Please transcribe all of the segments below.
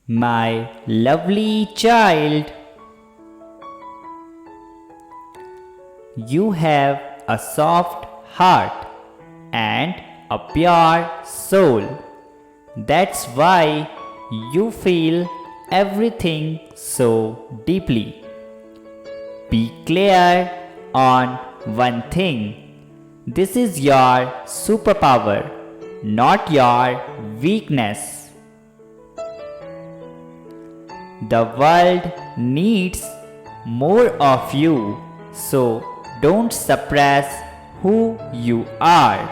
My lovely child, you have a soft heart and a pure soul. That's why you feel everything so deeply. Be clear on one thing. This is your superpower, not your weakness. The world needs more of you, so don't suppress who you are.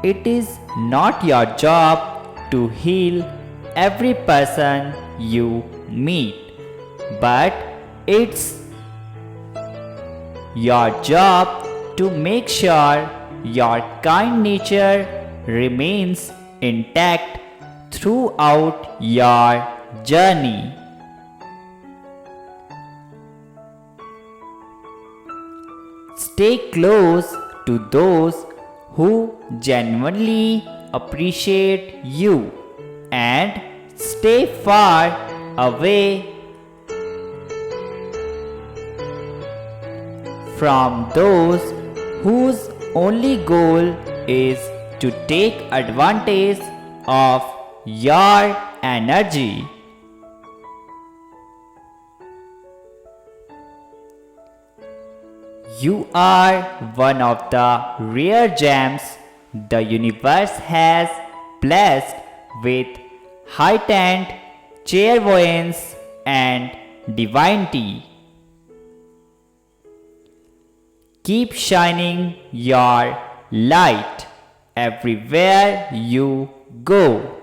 It is not your job to heal every person you meet, but it's your job to make sure your kind nature remains intact throughout your journey. Stay close to those who genuinely appreciate you and stay far away from those whose only goal is to take advantage of your energy. You are one of the rare gems the universe has blessed with heightened clairvoyance and divinity. Keep shining your light everywhere you go.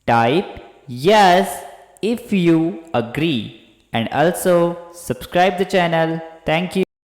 Type yes if you agree and also subscribe the channel. Thank you.